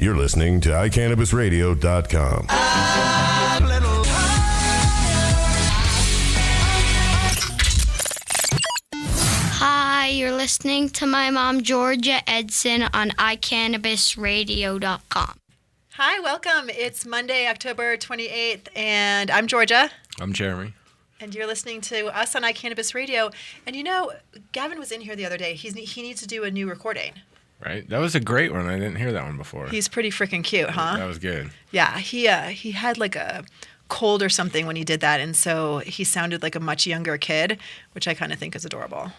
You're listening to iCannabisRadio.com. Hi, you're listening to my mom, Georgia Edson, on iCannabisRadio.com. Hi, welcome. It's Monday, October 28th, and I'm Georgia. I'm Jeremy. And you're listening to us on iCannabis Radio. And you know, Gavin was in here the other day. He needs to do a new recording. Right? That was a great one. I didn't hear that one before. He's pretty freaking cute, huh? That was good. Yeah, he had like a cold or something when he did that, and so he sounded like a much younger kid, which I kind of think is adorable.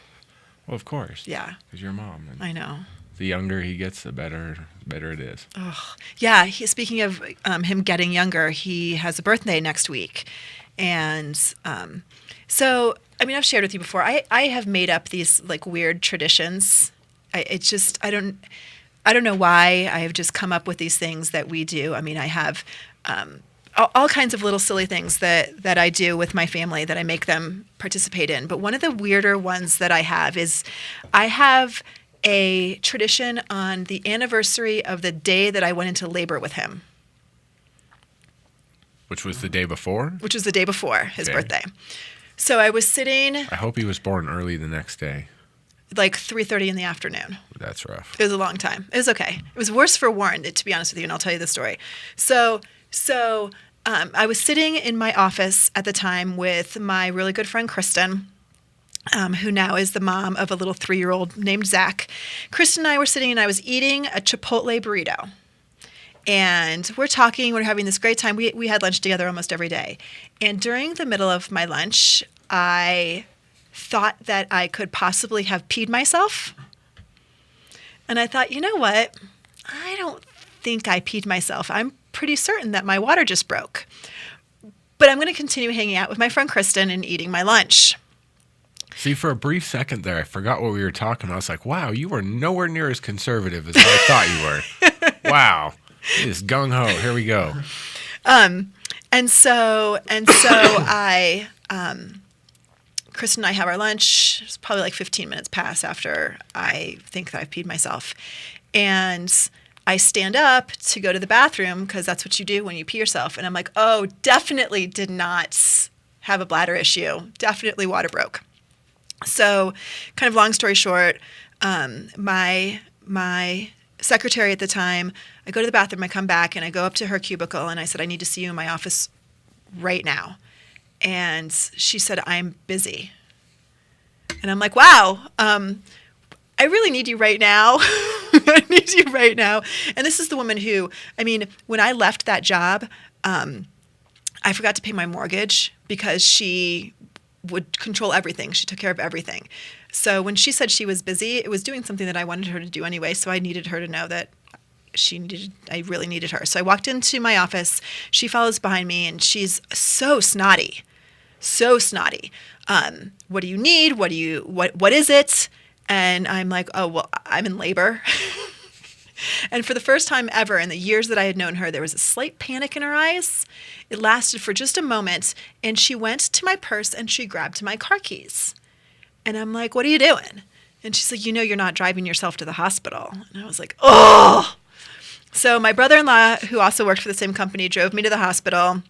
Well, of course. Yeah. Because you're a mom. And I know. the younger he gets, the better it is. Oh, yeah. Speaking of him getting younger, he has a birthday next week. And so, I mean, I've shared with you before, I have made up these like weird traditions. I don't know why I have just come up with these things that we do. I mean, I have all kinds of little silly things that I do with my family that I make them participate in. But one of the weirder ones that I have is I have a tradition on the anniversary of the day that I went into labor with him. Which was the day before? Which was the day before his birthday. So I was sitting... I hope he was born early the next day. Like 3:30 in the afternoon. That's rough. It was a long time. It was okay. It was worse for Warren, to be honest with you, and I'll tell you the story. So I was sitting in my office at the time with my really good friend, Kristen, who now is the mom of a little 3-year-old named Zach. Kristen and I were sitting, and I was eating a Chipotle burrito. And we're talking, we're having this great time. We had lunch together almost every day. And during the middle of my lunch, I thought that I could possibly have peed myself. And I thought, you know what? I don't think I peed myself. I'm pretty certain that my water just broke. But I'm going to continue hanging out with my friend Kristen and eating my lunch. See, for a brief second there, I forgot what we were talking about. I was like, wow, you were nowhere near as conservative as I thought you were. Wow. Just gung-ho. Here we go. And so I... Kristen and I have our lunch. It's probably like 15 minutes pass after I think that I've peed myself. And I stand up to go to the bathroom because that's what you do when you pee yourself. And I'm like, oh, definitely did not have a bladder issue. Definitely water broke. So kind of long story short, my secretary at the time, I go to the bathroom, I come back, and I go up to her cubicle, and I said, I need to see you in my office right now. And she said, I'm busy. And I'm like, wow, I really need you right now. I need you right now. And this is the woman who, I mean, when I left that job, I forgot to pay my mortgage because she would control everything. She took care of everything. So when she said she was busy, it was doing something that I wanted her to do anyway. So I needed her to know that I really needed her. So I walked into my office. She follows behind me, and she's so snotty. So snotty. What do you need? What is it? And I'm like, oh, well, I'm in labor. And for the first time ever in the years that I had known her, there was a slight panic in her eyes. It lasted for just a moment, and she went to my purse and she grabbed my car keys. And I'm like, what are you doing? And she's like, you know you're not driving yourself to the hospital. And I was like, oh. So my brother-in-law, who also worked for the same company, drove me to the hospital.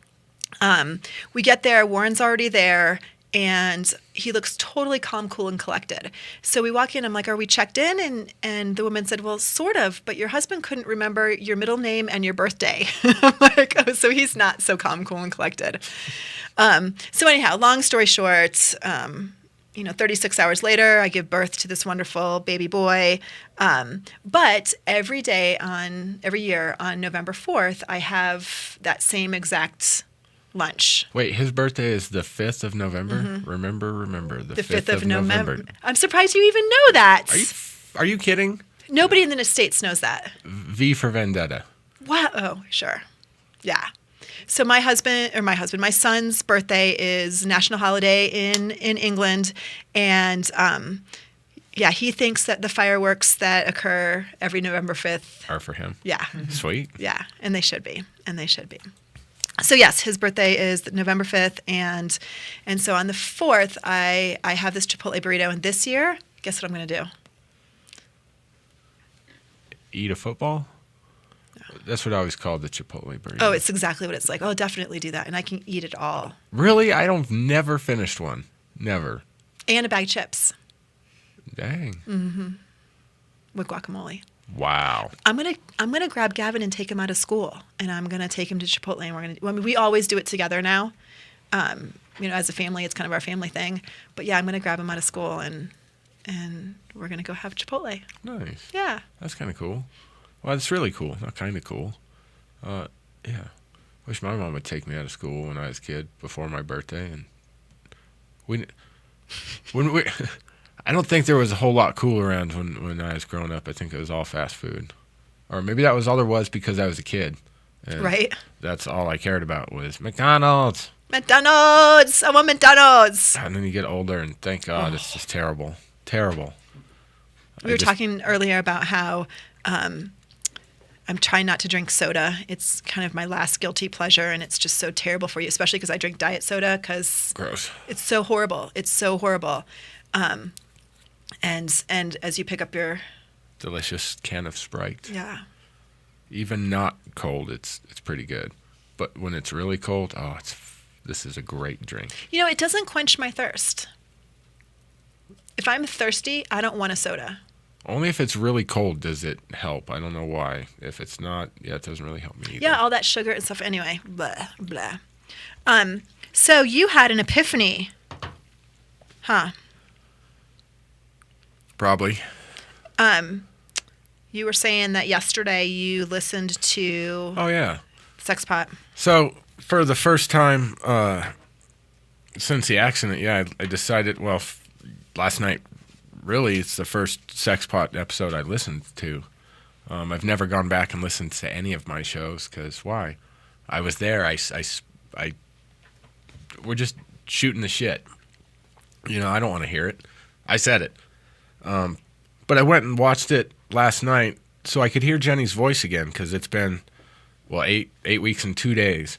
We get there, Warren's already there, and he looks totally calm, cool, and collected. So we walk in, I'm like, are we checked in? And the woman said, well, sort of, but your husband couldn't remember your middle name and your birthday. I'm like, oh, so he's not so calm, cool, and collected. So anyhow, long story short, 36 hours later, I give birth to this wonderful baby boy. But every year on November 4th, I have that same exact lunch. Wait, his birthday is the 5th of November? Mm-hmm. Remember, the 5th of November. I'm surprised you even know that. Are you kidding? Nobody in the States knows that. V for Vendetta. Wow. Oh, sure. Yeah. So my son's birthday is national holiday in England. And he thinks that the fireworks that occur every November 5th are for him. Yeah. Sweet. Yeah. And they should be. So yes, his birthday is November 5th. And so on the 4th, I have this Chipotle burrito. And this year, guess what I'm going to do? Eat a football? That's what I always called the Chipotle burrito. Oh, it's exactly what it's like. Oh, definitely do that. And I can eat it all. Really? I don't never finished one. Never. And a bag of chips. Dang. With guacamole. Wow. I'm gonna grab Gavin and take him out of school, and I'm gonna take him to Chipotle, and I mean, we always do it together now. As a family, it's kind of our family thing. But yeah, I'm gonna grab him out of school, and we're gonna go have Chipotle. Nice. Yeah. That's kind of cool. Well, it's really cool. Not kind of cool. Yeah. Wish my mom would take me out of school when I was a kid before my birthday, and when we. I don't think there was a whole lot cool around when I was growing up. I think it was all fast food. Or maybe that was all there was because I was a kid. And right. That's all I cared about was McDonald's. McDonald's! I want McDonald's! And then you get older and thank God it's just terrible. Terrible. We were talking earlier about how I'm trying not to drink soda. It's kind of my last guilty pleasure, and it's just so terrible for you, especially because I drink diet soda because gross. It's so horrible. It's so horrible. And as you pick up your delicious can of Sprite. Yeah. Even not cold, it's pretty good. But when it's really cold, this is a great drink. It doesn't quench my thirst. If I'm thirsty, I don't want a soda. Only if it's really cold does it help. I don't know why. If it's not, it doesn't really help me either. Yeah, all that sugar and stuff. Anyway, blah, blah. So you had an epiphany. Huh. Probably. You were saying that yesterday you listened to Oh, yeah. SexPot. So, for the first time since the accident, I decided, last night, really, it's the first SexPot episode I listened to. I've never gone back and listened to any of my shows, because why? I was there. We're just shooting the shit. I don't want to hear it. I said it. But I went and watched it last night so I could hear Jenny's voice again, because it's been, 8 weeks and 2 days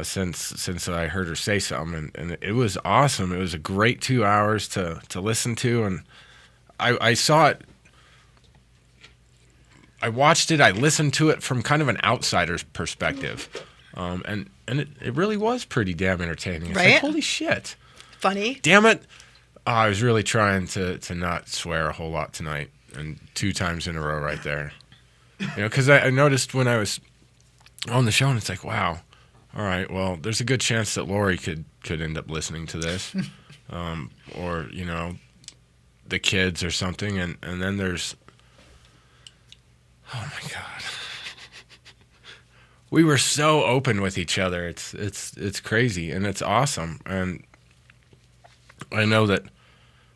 since I heard her say something, and it was awesome. It was a great 2 hours to listen to, and I saw it. I watched it. I listened to it from kind of an outsider's perspective, and it really was pretty damn entertaining. It's right? like, holy shit. Funny. Damn it. I was really trying to not swear a whole lot tonight, and 2 times in a row right there. Because I noticed when I was on the show, and it's like, wow, all right, well, there's a good chance that Lori could end up listening to this, or, the kids or something, and then there's, oh my God. We were so open with each other. It's crazy, and it's awesome, and I know that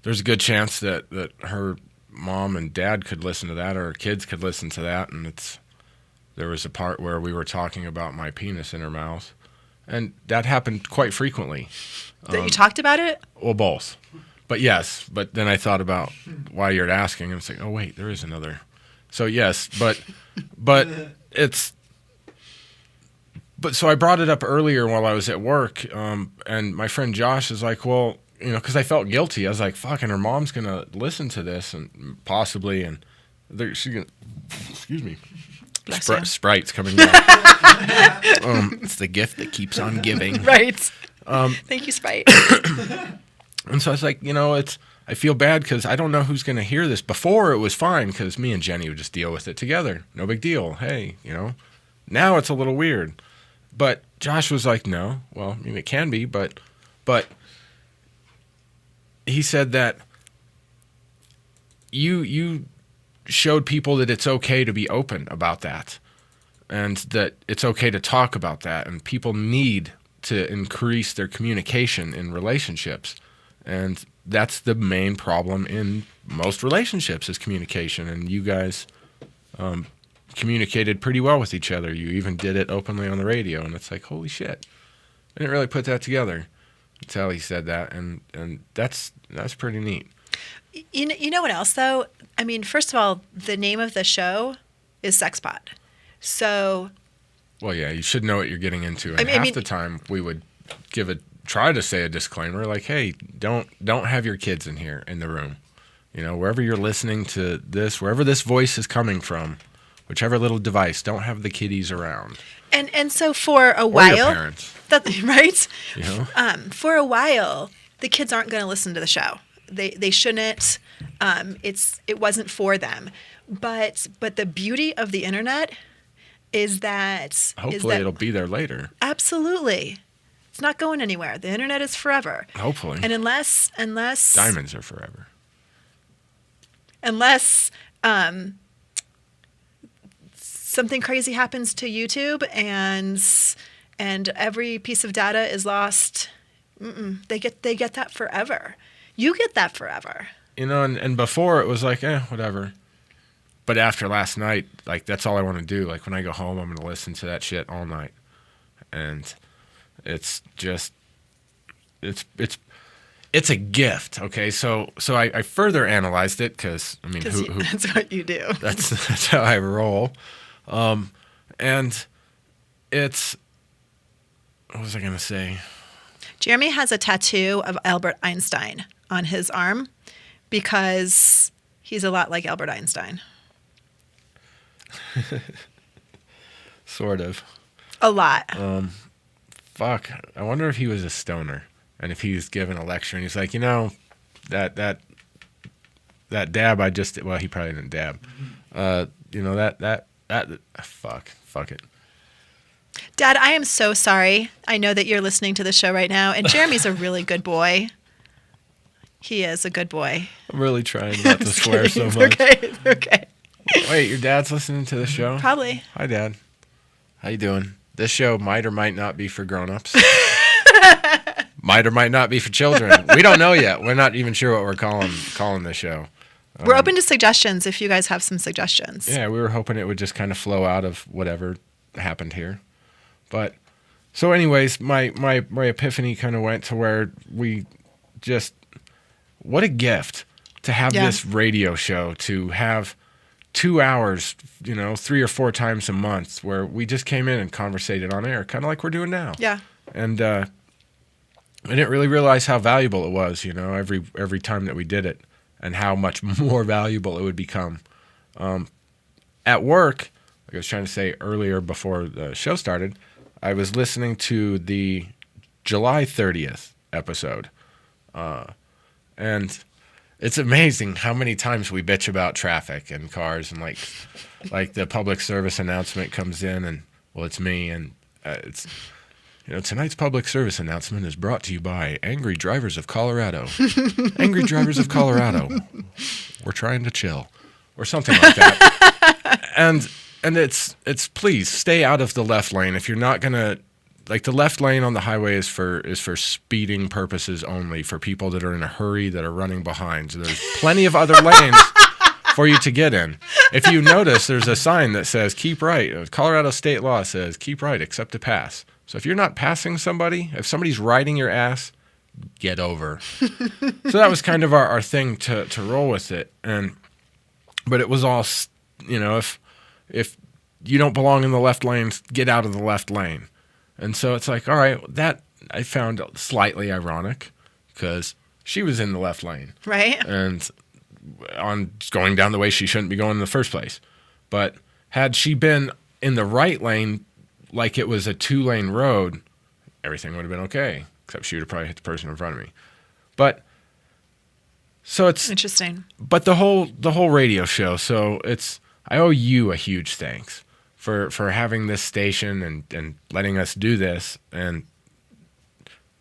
there's a good chance that her mom and dad could listen to that, or her kids could listen to that. And there was a part where we were talking about my penis in her mouth, and that happened quite frequently. That you talked about it? Well, both. But yes, but then I thought about why you're asking, and it's like, oh wait, there is another. So yes, but so I brought it up earlier while I was at work, and my friend Josh is like, well, because I felt guilty. I was like, fuck, and her mom's going to listen to this, and possibly, and she's going to, excuse me, Sprite's coming down. It's the gift that keeps on giving. Right. Thank you, Sprite. And so I was like, I feel bad because I don't know who's going to hear this. Before, it was fine because me and Jenny would just deal with it together. No big deal. Hey, Now it's a little weird. But Josh was like, no. Well, it can be, but he said that you showed people that it's okay to be open about that, and that it's okay to talk about that, and people need to increase their communication in relationships, and that's the main problem in most relationships is communication, and you guys communicated pretty well with each other. You even did it openly on the radio, and it's like, holy shit. I didn't really put that together until he said that, and that's pretty neat. You know what else, though? I mean, first of all, the name of the show is SexPot. So... Well, yeah, you should know what you're getting into. And half the time, we would try to say a disclaimer, like, hey, don't have your kids in here, in the room. Wherever you're listening to this, wherever this voice is coming from, whichever little device. Don't have the kiddies around. And so for a Or while, your parents. right? You know? For a while, the kids aren't going to listen to the show. They shouldn't. It wasn't for them. But the beauty of the internet is that Hopefully it'll be there later. Absolutely. It's not going anywhere. The internet is forever. Hopefully. And unless Diamonds are forever. Unless something crazy happens to YouTube and every piece of data is lost, they get that forever. You get that forever. You know, and before it was like, whatever. But after last night, like, that's all I want to do. Like, when I go home, I'm going to listen to that shit all night. And it's just, it's a gift, okay? So I further analyzed it because, I mean, that's what you do. That's how I roll. And it's, what was I going to say? Jeremy has a tattoo of Albert Einstein on his arm because he's a lot like Albert Einstein. Sort of. A lot. Fuck. I wonder if he was a stoner and if he was giving a lecture and he's like, you know, that dab I just, well, he probably didn't dab. You know, that fuck it. Dad, I am so sorry. I know that you're listening to the show right now, and Jeremy's a really good boy. He is a good boy. I'm really trying not to swear so much. Okay. Wait, your dad's listening to the show? Probably. Hi, Dad. How you doing? This show might or might not be for grown-ups. Might or might not be for children. We don't know yet. We're not even sure what we're calling this show. We're open to suggestions if you guys have some suggestions. Yeah, we were hoping it would just kind of flow out of whatever happened here. But so anyways, my epiphany kind of went to where we just, what a gift to have this radio show, to have 2 hours, you know, 3 or 4 times a month where we just came in and conversated on air, kind of like we're doing now. Yeah. And I didn't really realize how valuable it was, you know, every time that we did it, and how much more valuable it would become. At work, like I was trying to say earlier before the show started, I was listening to the July 30th episode. And it's amazing how many times we bitch about traffic and cars, and like the public service announcement comes in and, well, it's me, and it's, you know, tonight's public service announcement is brought to you by Angry Drivers of Colorado. Angry Drivers of Colorado. We're trying to chill. Or something like that. And it's please stay out of the left lane. If you're not going to, like, the left lane on the highway is for speeding purposes only, for people that are in a hurry, that are running behind. So there's plenty of other lanes for you to get in. If you notice, there's a sign that says keep right. Colorado state law says keep right except to pass. So if you're not passing somebody, if somebody's riding your ass, get over. So that was kind of our thing to roll with it. But it was all, you know, if you don't belong in the left lane, get out of the left lane. And so it's like, all right, that I found slightly ironic because she was in the left lane. Right. And on going down the way she shouldn't be going in the first place. But had she been in the right lane, like it was a 2-lane road, everything would have been okay, except she would have probably hit the person in front of me. But so it's interesting. But the whole radio show, so I owe you a huge thanks for having this station and letting us do this, and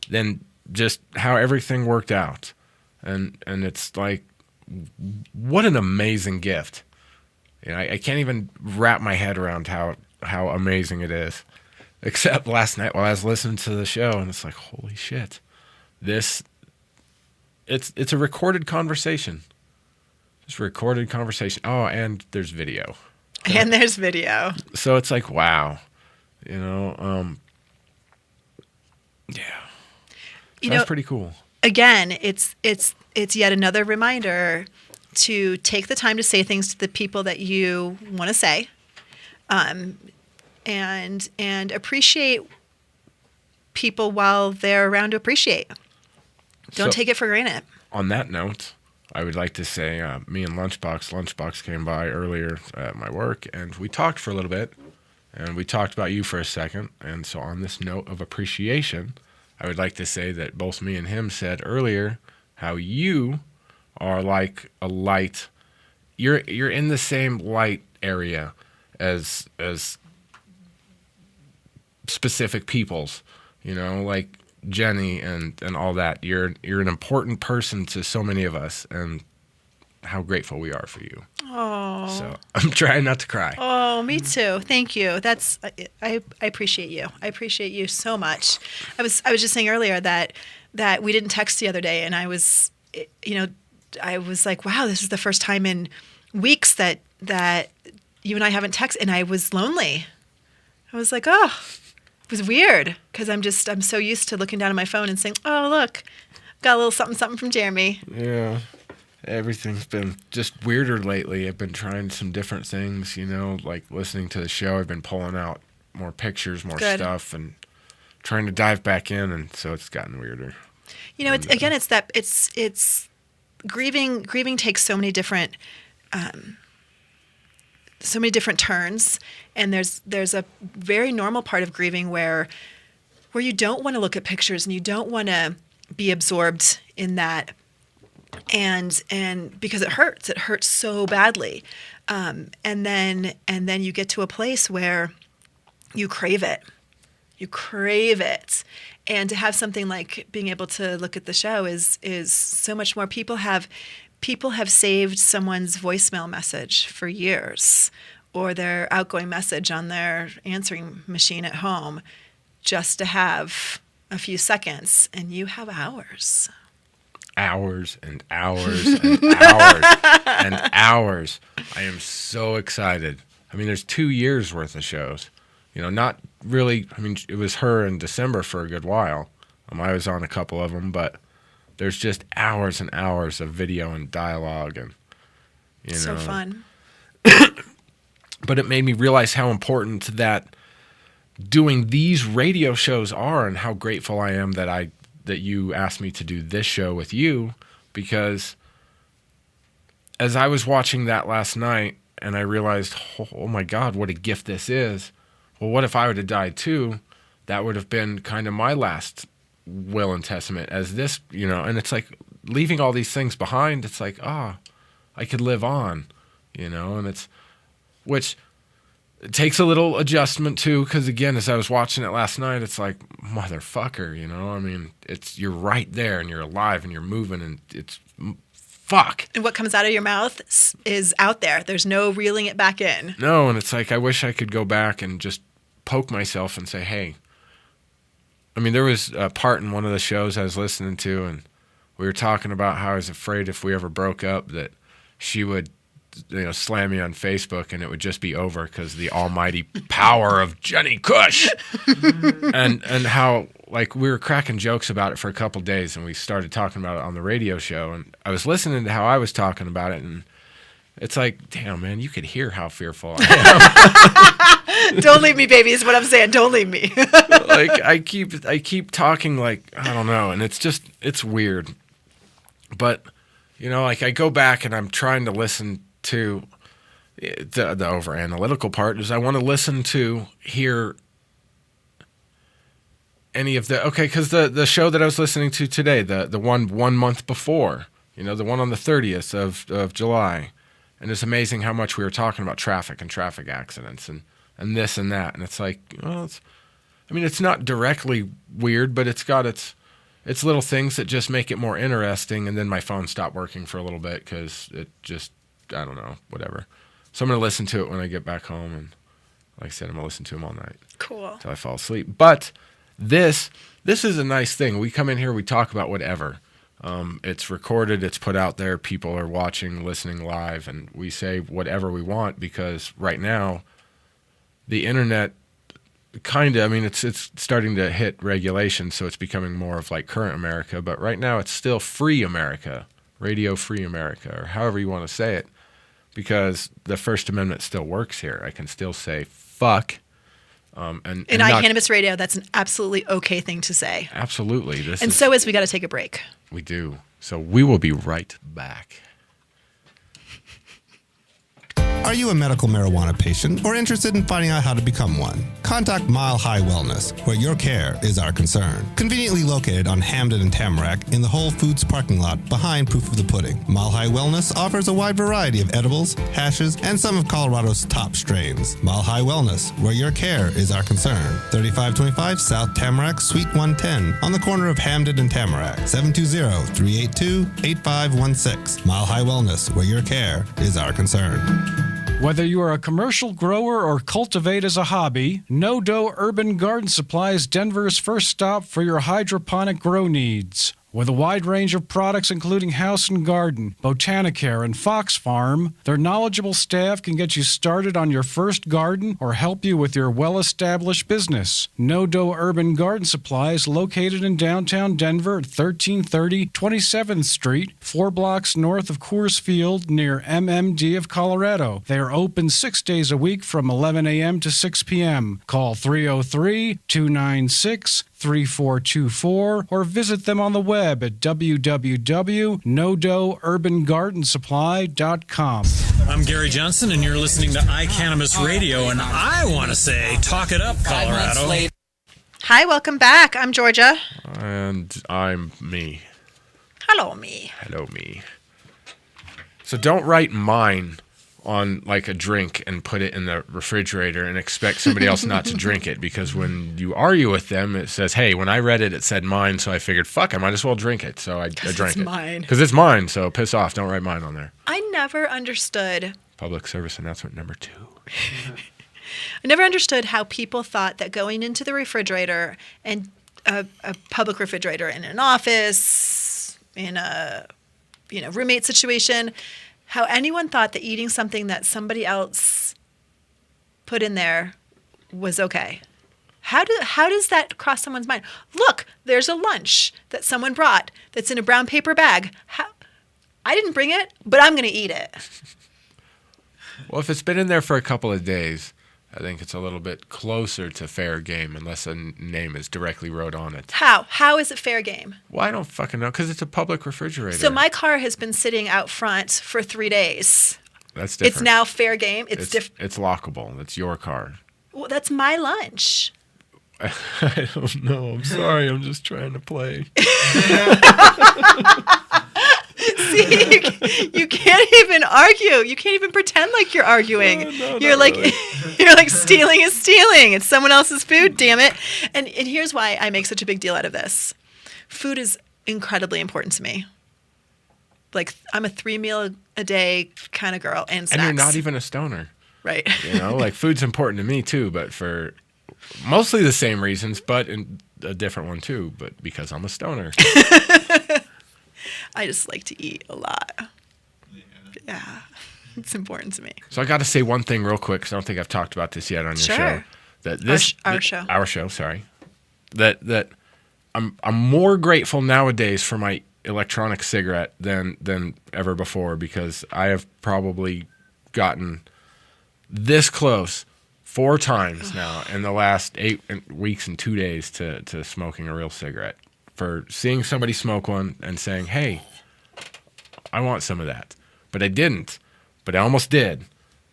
then just how everything worked out. And it's like, what an amazing gift. You know, I can't even wrap my head around how amazing it is. Except last night while I was listening to the show, and it's like, holy shit. It's a recorded conversation. Just a recorded conversation. Oh, and there's video. And there's video. So it's like, wow. You know, yeah. So that's pretty cool. Again, it's yet another reminder to take the time to say things to the people that you want to say. And appreciate people while they're around to appreciate. Don't take it for granted. On that note, I would like to say me and Lunchbox came by earlier at my work, and we talked for a little bit, and we talked about you for a second. And so on this note of appreciation, I would like to say that both me and him said earlier how you are like a light. You're in the same light area as specific peoples, like Jenny and all that. You're an important person to so many of us, and how grateful we are for you. Oh. So I'm trying not to cry. Oh, me too. Thank you. I appreciate you. I appreciate you so much. I was just saying earlier that we didn't text the other day, and I was like, wow, this is the first time in weeks that you and I haven't texted, and I was lonely. I was like, oh, it was weird because I'm so used to looking down at my phone and saying, oh, look, got a little something from Jeremy. Yeah. Everything's been just weirder lately. I've been trying some different things, like listening to the show. I've been pulling out more pictures, more stuff, and trying to dive back in, and so it's gotten weirder. It's grieving. Grieving takes so many different turns, and there's a very normal part of grieving where you don't want to look at pictures and you don't want to be absorbed in that. And because it hurts so badly, and then you get to a place where you crave it, and to have something like being able to look at the show is so much more. People have saved someone's voicemail message for years, or their outgoing message on their answering machine at home, just to have a few seconds, and you have hours. Hours and hours and hours and hours. I am so excited. I mean, there's 2 years worth of shows. Not really. I mean, it was her in December for a good while. I was on a couple of them, but there's just hours and hours of video and dialogue, and so fun. But it made me realize how important that doing these radio shows are, and how grateful I am that you asked me to do this show with you, because as I was watching that last night and I realized, oh my God, what a gift this is. Well, what if I would have died too? That would have been kind of my last will and testament as this, and it's like leaving all these things behind. It's like, I could live on, and which it takes a little adjustment too, because again, as I was watching it last night, it's like, motherfucker, I mean, you're right there, and you're alive, and you're moving, and it's fuck. And what comes out of your mouth is out there. There's no reeling it back in. No, and it's like, I wish I could go back and just poke myself and say, hey. I mean, there was a part in one of the shows I was listening to, and we were talking about how I was afraid if we ever broke up that she would slam me on Facebook and it would just be over because the almighty power of Jenny Cush. and how, like, we were cracking jokes about it for a couple days, and we started talking about it on the radio show, and I was listening to how I was talking about it, and it's like, damn, man, you could hear how fearful I am. Don't leave me, baby, is what I'm saying. Don't leave me. Like, I keep talking like, I don't know, and it's weird. But, like, I go back and I'm trying to listen to the over analytical part is I want to listen to hear any of because the show that I was listening to today, the one month before, the one on the 30th of July, and it's amazing how much we were talking about traffic and traffic accidents and this and that, and it's like, well, it's not directly weird, but it's got its little things that just make it more interesting. And then my phone stopped working for a little bit because it just, I don't know, whatever. So I'm going to listen to it when I get back home. And like I said, I'm going to listen to them all night. Cool. Until I fall asleep. But this is a nice thing. We come in here, we talk about whatever. It's recorded, it's put out there. People are watching, listening live, and we say whatever we want because right now the internet kind of, it's starting to hit regulation, so it's becoming more of like current America. But right now it's still free America, radio free America, or however you want to say it, because the First Amendment still works here. I can still say fuck. And iCannabis Radio, that's an absolutely okay thing to say. Absolutely. So we got to take a break. We do. So we will be right back. Are you a medical marijuana patient or interested in finding out how to become one? Contact Mile High Wellness, where your care is our concern. Conveniently located on Hamden and Tamarack in the Whole Foods parking lot behind Proof of the Pudding, Mile High Wellness offers a wide variety of edibles, hashes, and some of Colorado's top strains. Mile High Wellness, where your care is our concern. 3525 South Tamarack, Suite 110, on the corner of Hamden and Tamarack. 720-382-8516. Mile High Wellness, where your care is our concern. Whether you are a commercial grower or cultivate as a hobby, No Dough Urban Garden Supply is Denver's first stop for your hydroponic grow needs. With a wide range of products including House and Garden, Botanicare, and Fox Farm, their knowledgeable staff can get you started on your first garden or help you with your well-established business. No Dough Urban Garden Supply is located in downtown Denver at 1330 27th Street, 4 blocks north of Coors Field near MMD of Colorado. They are open 6 days a week from 11 a.m. to 6 p.m. Call 303-296-3424 or visit them on the web at www.nodoughurbangardensupply.com. I'm Gary Johnson, and you're listening to iCannabis Radio, and I want to say, talk it up, Colorado. Hi, welcome back. I'm Georgia. And I'm me. Hello, me. Hello, me. So don't write mine on like a drink and put it in the refrigerator and expect somebody else not to drink it, because when you argue with them, it says, hey, when I read it, it said mine, so I figured, fuck, I might as well drink it. So I drank it. Mine. Because it's mine, so piss off. Don't write mine on there. I never understood. Public service announcement number 2. I never understood how people thought that going into the refrigerator and a public refrigerator in an office, in a roommate situation, how anyone thought that eating something that somebody else put in there was okay. How does that cross someone's mind? Look, there's a lunch that someone brought that's in a brown paper bag. I didn't bring it, but I'm going to eat it. Well, if it's been in there for a couple of days, I think it's a little bit closer to fair game, unless a name is directly wrote on it. How? How is it fair game? Well, I don't fucking know, because it's a public refrigerator. So my car has been sitting out front for 3 days. That's different. It's now fair game. It's different. It's lockable. It's your car. Well, that's my lunch. I don't know. I'm sorry. I'm just trying to play. See, you can't even argue. You can't even pretend like you're arguing. You're like really. You're like, stealing is stealing. It's someone else's food, damn it. And here's why I make such a big deal out of this. Food is incredibly important to me. Like, I'm a 3 meal a day kind of girl, and snacks. And you're not even a stoner. Right. Like, food's important to me too, but for mostly the same reasons, but in a different one too, but because I'm a stoner. I just like to eat a lot. Yeah. It's important to me. So I got to say one thing real quick, because I don't think I've talked about this yet on your show. That this our show. Our show, sorry. That I'm more grateful nowadays for my electronic cigarette than ever before, because I have probably gotten this close 4 times now in the last 8 weeks and 2 days to smoking a real cigarette. For seeing somebody smoke one and saying, hey, I want some of that. But I didn't. But I almost did.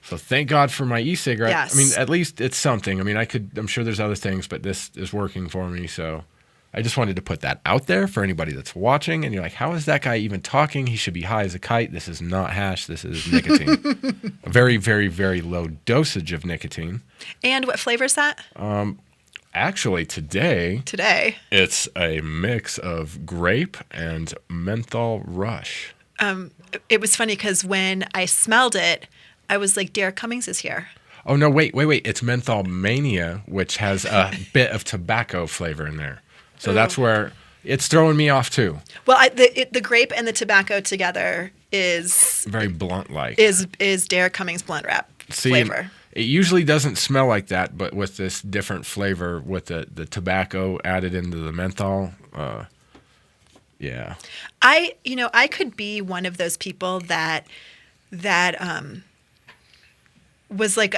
So thank God for my e-cigarette. Yes. I mean, at least it's something. I mean, I'm sure there's other things, but this is working for me. So I just wanted to put that out there for anybody that's watching. And you're like, how is that guy even talking? He should be high as a kite. This is not hash. This is nicotine. A very, very, very low dosage of nicotine. And what flavor is that? Actually, today, it's a mix of grape and menthol rush. It was funny because when I smelled it, I was like, Derek Cummings is here. Oh, no, wait. It's Menthol Mania, which has a bit of tobacco flavor in there. So that's where it's throwing me off, too. Well, the grape and the tobacco together is... very blunt-like. Is Derek Cummings blunt wrap flavor. It usually doesn't smell like that, but with this different flavor, with the tobacco added into the menthol, yeah. I could be one of those people that was like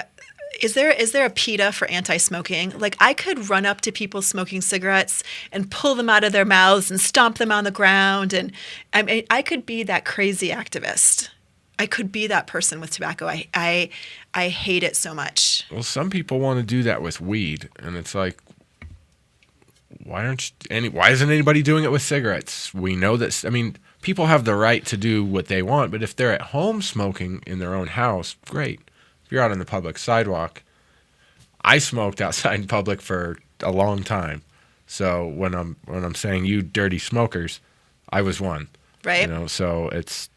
Is there a PETA for anti-smoking? Like, I could run up to people smoking cigarettes and pull them out of their mouths and stomp them on the ground, and I mean, I could be that crazy activist. I could be that person with tobacco. I hate it so much. Well, some people want to do that with weed, and it's like, why isn't anybody doing it with cigarettes? We know that. I mean, people have the right to do what they want, but if they're at home smoking in their own house, great. If you're out on the public sidewalk, I smoked outside in public for a long time. So when I'm saying you dirty smokers, I was one. Right. You know, so it's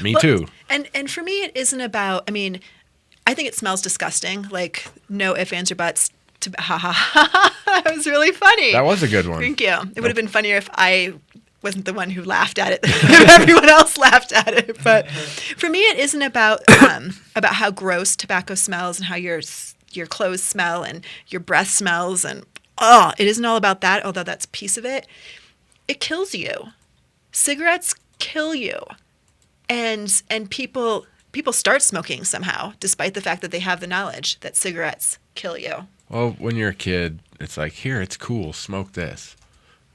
me too. And for me, it isn't about. I mean, I think it smells disgusting. Like, no ifs, ands, or buts. Ha ha ha! That was really funny. That was a good one. Thank you. It would have been funnier if I wasn't the one who laughed at it. If everyone else laughed at it. But for me, it isn't about how gross tobacco smells and how your clothes smell and your breath smells, and it isn't all about that. Although that's a piece of it. It kills you. Cigarettes kill you, and people start smoking somehow, despite the fact that they have the knowledge that cigarettes kill you. Well, when you're a kid, it's like, here, it's cool, smoke this,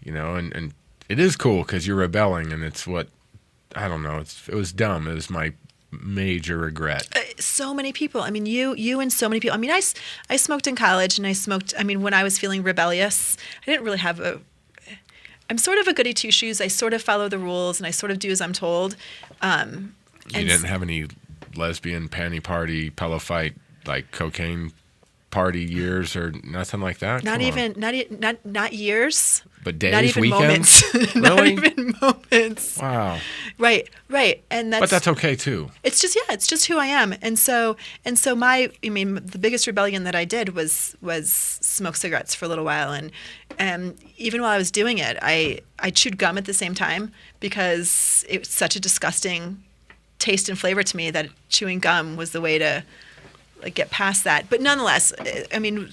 you know, and it is cool because you're rebelling, and it's what, I don't know, it was dumb. It was my major regret. So many people. I mean, you and so many people. I mean, I smoked in college, and I smoked, I mean, when I was feeling rebellious, I didn't really have I'm sort of a goody two-shoes. I sort of follow the rules, and I sort of do as I'm told. You didn't have any lesbian panty party, pillow fight, like cocaine party years or nothing like that? Not years. But days, not even weekends? Moments. Really? Not even moments. Wow. Right. And But that's okay too. It's just who I am. And so the biggest rebellion that I did was smoke cigarettes for a little while, and even while I was doing it, I chewed gum at the same time because it was such a disgusting taste and flavor to me that chewing gum was the way to get past that. But nonetheless, I mean,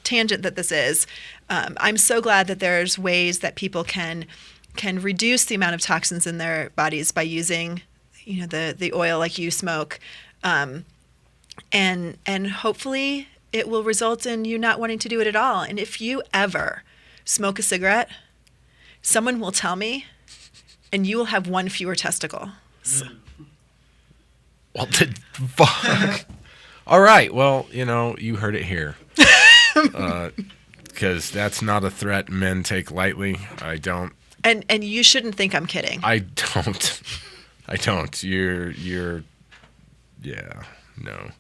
tangent that this is, I'm so glad that there's ways that people can reduce the amount of toxins in their bodies by using, the oil like you smoke, and hopefully it will result in you not wanting to do it at all. And if you ever smoke a cigarette, someone will tell me, and you will have one fewer testicle. So. What the fuck? All right. Well, you heard it here. Because that's not a threat men take lightly. I don't. And you shouldn't think I'm kidding. I don't. You're. Yeah. No.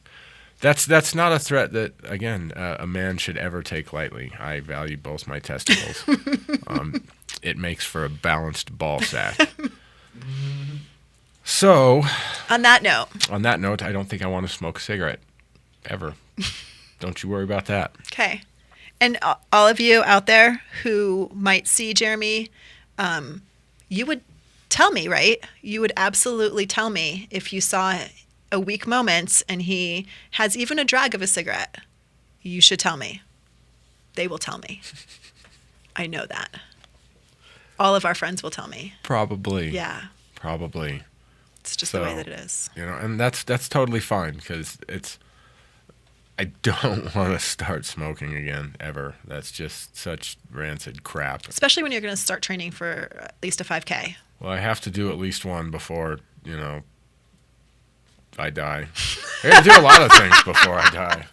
That's not a threat that, again, a man should ever take lightly. I value both my testicles. It makes for a balanced ball sack. So. On that note, I don't think I want to smoke a cigarette. Ever. Don't you worry about that. Okay. And all of you out there who might see Jeremy, you would tell me, right? You would absolutely tell me if you saw a weak moment and he has even a drag of a cigarette. You should tell me. They will tell me. I know that. All of our friends will tell me. Probably. Yeah. Probably. It's just the way that it is. And that's totally fine because I don't want to start smoking again, ever. That's just such rancid crap. Especially when you're going to start training for at least a 5K. Well, I have to do at least one before, I die. I got to do a lot of things before I die.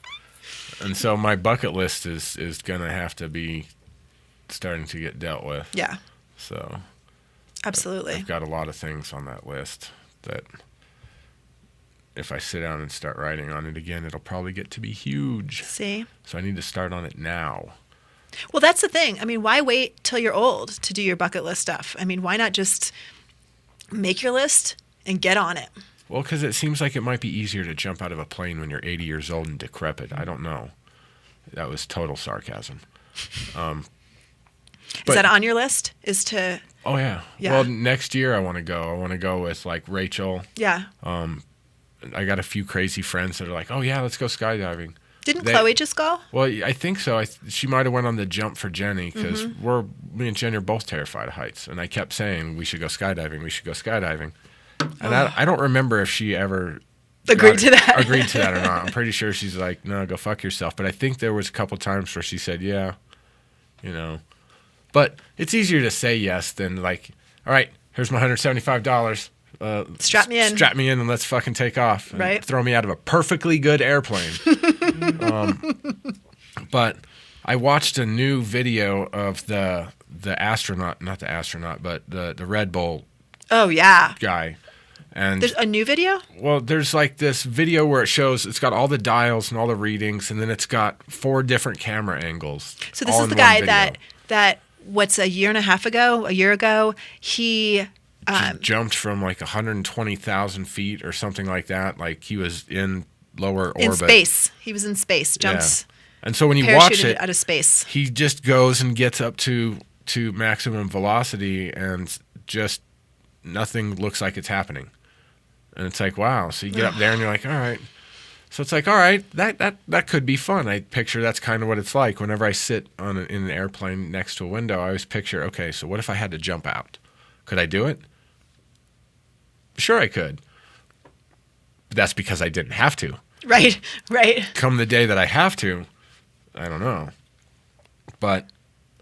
And so my bucket list is going to have to be starting to get dealt with. Yeah. So. Absolutely. I've got a lot of things on that list that if I sit down and start writing on it again, it'll probably get to be huge. See? So I need to start on it now. Well, that's the thing. I mean, why wait till you're old to do your bucket list stuff? I mean, why not just make your list and get on it? Well, because it seems like it might be easier to jump out of a plane when you're 80 years old and decrepit. I don't know. That was total sarcasm. Is that on your list? Oh, yeah. Well, next year I want to go. I want to go with, Rachel. Yeah. I got a few crazy friends that are like, oh, yeah, let's go skydiving. Didn't Chloe just go? Well, I think so. She might have went on the jump for Jenny because me and Jenny are both terrified of heights. And I kept saying, we should go skydiving. And I don't remember if she ever agreed to that. Agreed to that or not. I'm pretty sure she's like, no, go fuck yourself. But I think there was a couple times where she said, yeah, you know. But it's easier to say yes than like, all right, here's my $175. Strap me in. Strap me in and let's fucking take off. And right. Throw me out of a perfectly good airplane. But I watched a new video of the astronaut, not the astronaut, but the Red Bull Oh, yeah. guy. And There's a new video? well, there's like this video where it's got all the dials and all the readings, and then it's got 4 different camera angles. So this all is the in one guy video. that what's a year ago, he Jumped from like 120,000 feet or something like that. Like he was in lower orbit. in space. He was in space. Jumps, Yeah. And so when you watch parachuted it, out of space. he just goes and gets up to maximum velocity, and just nothing looks like it's happening. And it's like, wow. So you get up there and you're like, all right. So it's like, all right, that could be fun. I picture that's kind of what it's like. Whenever I sit in an airplane next to a window, I always picture, okay, so what if I had to jump out? Could I do it? Sure I could. But that's because I didn't have to. Right. Come the day that I have to, I don't know. But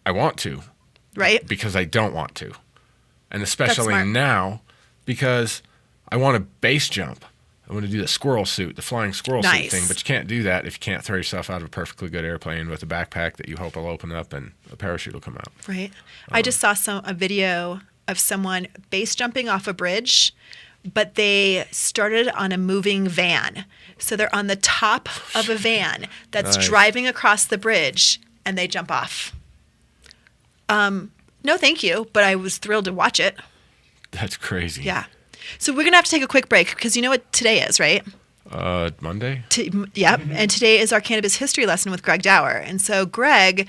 I want to. Right. Because I don't want to. And especially smart. now, because I want to base jump. I want to do the squirrel suit, the flying squirrel suit Nice. thing. But you can't do that if you can't throw yourself out of a perfectly good airplane with a backpack that you hope will open up and a parachute will come out. Right. I just saw a video of someone base jumping off a bridge, but they started on a moving van. So they're on the top of a van that's Nice. driving across the bridge, and they jump off. No, thank you, but I was thrilled to watch it. That's crazy. Yeah. So we're going to have to take a quick break because you know what today is, right? Monday? Yep. And today is our cannabis history lesson with Greg Dower. And so Greg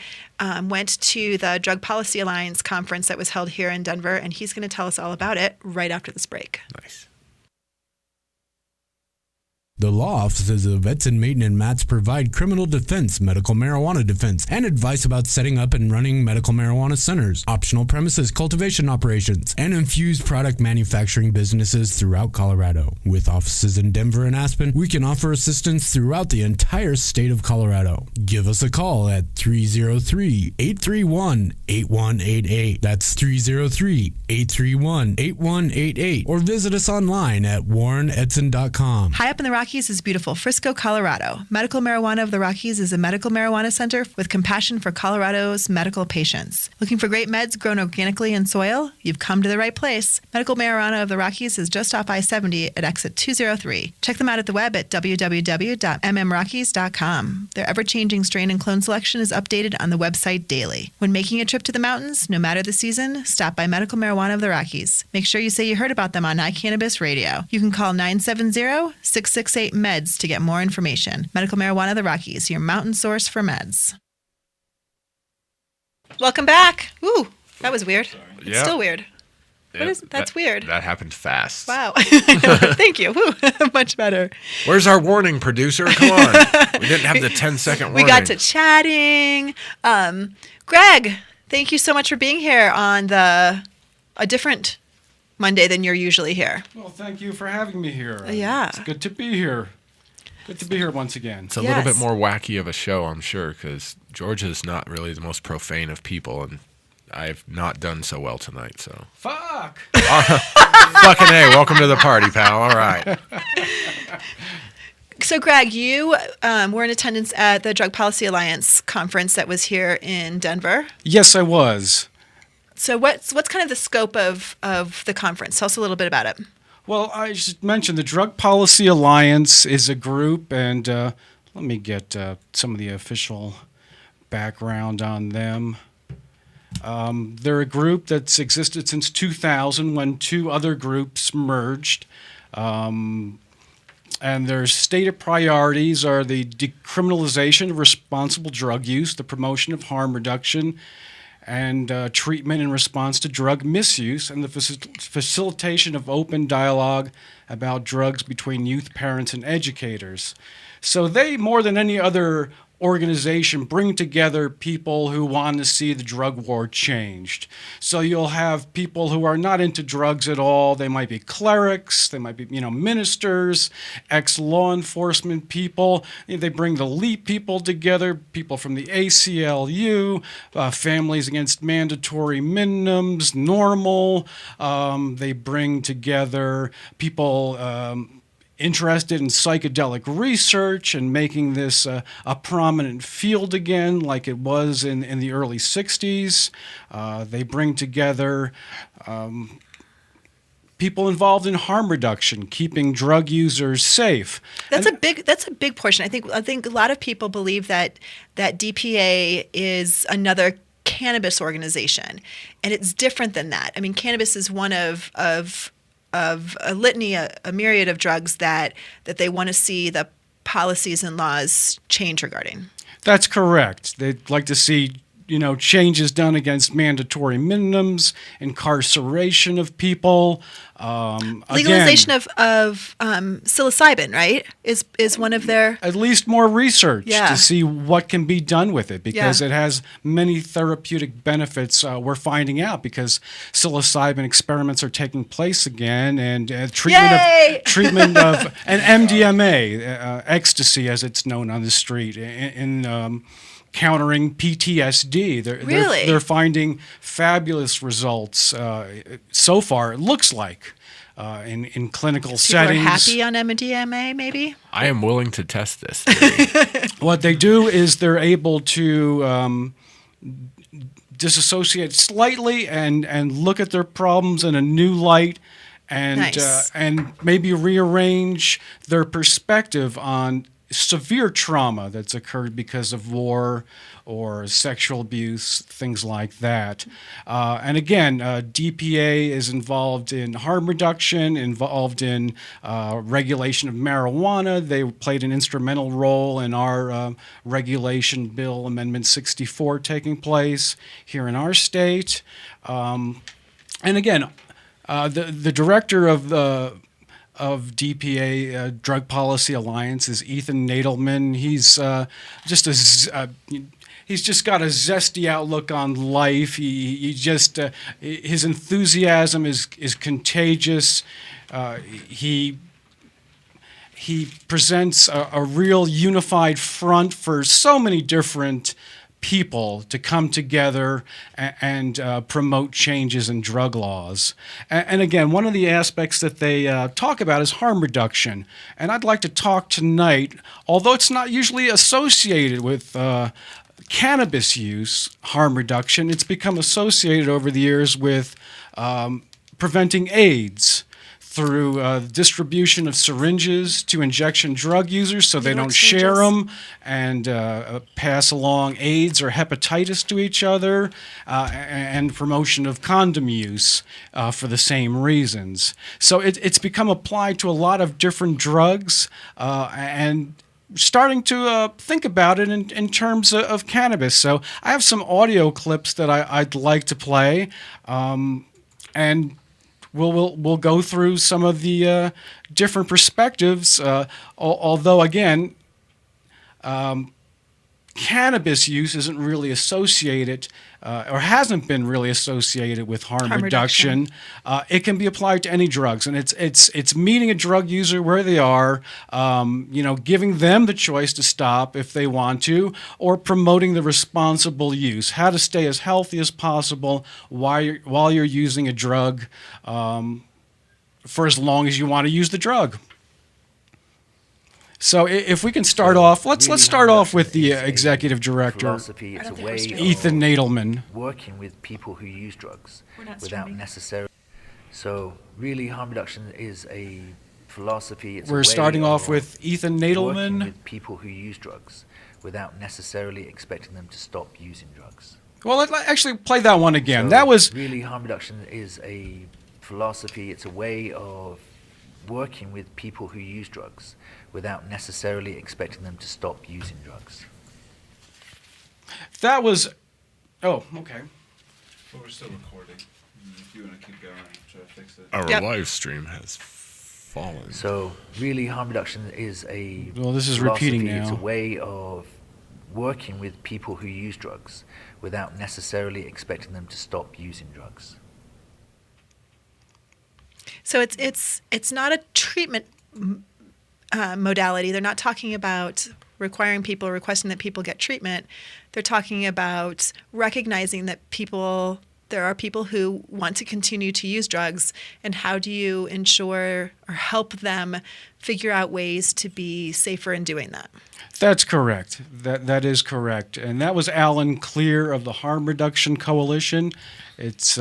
went to the Drug Policy Alliance conference that was held here in Denver, and he's going to tell us all about it right after this break. Nice. The law offices of Edson, Maiden, and Matz provide criminal defense, medical marijuana defense, and advice about setting up and running medical marijuana centers, optional premises cultivation operations, and infused product manufacturing businesses throughout Colorado. With offices in Denver and Aspen, we can offer assistance throughout the entire state of Colorado. Give us a call at 303-831-8188. That's 303-831-8188. Or visit us online at warrenedson.com. High up in the Rockies is beautiful Frisco, Colorado. Medical Marijuana of the Rockies is a medical marijuana center with compassion for Colorado's medical patients. Looking for great meds grown organically in soil? You've come to the right place. Medical Marijuana of the Rockies is just off I-70 at exit 203. Check them out at the web at www.mmrockies.com. Their ever-changing strain and clone selection is updated on the website daily. When making a trip to the mountains, no matter the season, stop by Medical Marijuana of the Rockies. Make sure you say you heard about them on iCannabis Radio. You can call 970-668-MEDS to get more information. Medical Marijuana of the Rockies, your mountain source for meds. Welcome back. Ooh, that was weird. It's Yeah. still weird. That's weird. That happened fast. Wow. Thank you. Woo. Much better. Where's our warning, producer? Come on. We didn't have the 10-second warning. We got to chatting. Greg, thank you so much for being here on a different Monday than you're usually here. Well, thank you for having me here. Yeah. It's good to be here. Good to be here once again. It's a Yes. little bit more wacky of a show, I'm sure, because Georgia's not really the most profane of people, and I've not done so well tonight. So Fuck! fucking A, welcome to the party, pal. All right. So, Greg, you were in attendance at the Drug Policy Alliance conference that was here in Denver. Yes, I was. So, what's kind of the scope of the conference? Tell us a little bit about it. Well, I just mentioned the Drug Policy Alliance is a group, and let me get some of the official background on them. They're a group that's existed since 2000 when 2 other groups merged. And their stated priorities are the decriminalization of responsible drug use, the promotion of harm reduction, and treatment in response to drug misuse, and the facilitation of open dialogue about drugs between youth, parents, and educators. So they, more than any other organization bring together people who want to see the drug war changed. So you'll have people who are not into drugs at all. They might be clerics, they might be, ministers, ex-law enforcement people. They bring the LEAP people together, people from the ACLU, Families Against Mandatory Minimums, NORML. They bring together people interested in psychedelic research and making this a prominent field again, like it was in the early 60s. They bring together people involved in harm reduction, keeping drug users safe. That's a big portion. I think a lot of people believe that DPA is another cannabis organization, and it's different than that. I mean, cannabis is one of a litany, a myriad of drugs that they want to see the policies and laws change regarding. That's correct. They'd like to see, changes done against mandatory minimums, incarceration of people. Legalization of psilocybin, right, is one of their... At least more research to see what can be done with it, because it has many therapeutic benefits we're finding out, because psilocybin experiments are taking place again, and treatment of and MDMA, ecstasy as it's known on the street, in countering PTSD. They're finding fabulous results so far, it looks like, in clinical settings. People are happy on MDMA, maybe? I am willing to test this. What they do is they're able to disassociate slightly and look at their problems in a new light, and maybe rearrange their perspective on severe trauma that's occurred because of war or sexual abuse, things like that. And again, DPA is involved in harm reduction, involved in regulation of marijuana. They played an instrumental role in our regulation bill, Amendment 64, taking place here in our state. And again, the director of DPA, Drug Policy Alliance, is Ethan Nadelman. He's he's just got a zesty outlook on life. His enthusiasm is contagious. He presents a real unified front for so many different people to come together and promote changes in drug laws. And again, one of the aspects that they talk about is harm reduction. And I'd like to talk tonight, although it's not usually associated with cannabis use, harm reduction, it's become associated over the years with preventing AIDS through distribution of syringes to injection drug users so they don't share them and pass along AIDS or hepatitis to each other, and promotion of condom use for the same reasons. So it's become applied to a lot of different drugs, and starting to think about it in terms of cannabis. So I have some audio clips that I'd like to play, and We'll go through some of the different perspectives, although, again, cannabis use isn't really associated or hasn't been really associated with harm reduction. It can be applied to any drugs, and it's meeting a drug user where they are, giving them the choice to stop if they want to, or promoting the responsible use, how to stay as healthy as possible while you're using a drug, for as long as you want to use the drug. So if we can start off, let's start off with the executive director, Ethan Nadelman. Working with people who use drugs without necessarily. So really, harm reduction is a philosophy. It's We're starting off with Ethan Nadelman. Working with people who use drugs without necessarily expecting them to stop using drugs. Well, let's actually play that one again. So that was really, harm reduction is a philosophy. It's a way of working with people who use drugs without necessarily expecting them to stop using drugs. That was... Oh, okay. But we're still recording. If you want to keep going, try to fix it. Our live stream has fallen. So really, harm reduction is a Well, this is philosophy. repeating now. It's a way of working with people who use drugs without necessarily expecting them to stop using drugs. So it's not a treatment modality. They're not talking about requesting that people get treatment. They're talking about recognizing that there are people who want to continue to use drugs, and how do you ensure or help them figure out ways to be safer in doing that? That's correct. That is correct. And that was Alan Clear of the Harm Reduction Coalition. It's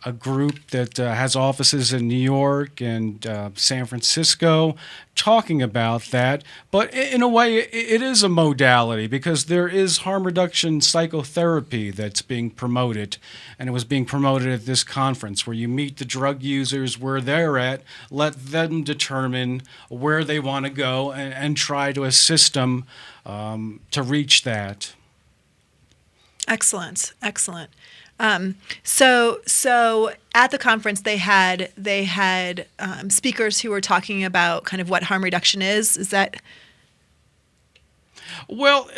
a group that has offices in New York and San Francisco, talking about that. But in a way, it is a modality, because there is harm reduction psychotherapy that's being promoted, and it was being promoted at this conference, where you meet the drug users where they're at, let them determine where they want to go, and try to assist them to reach that. Excellent. So at the conference they had speakers who were talking about kind of what harm reduction is. Is that? Well,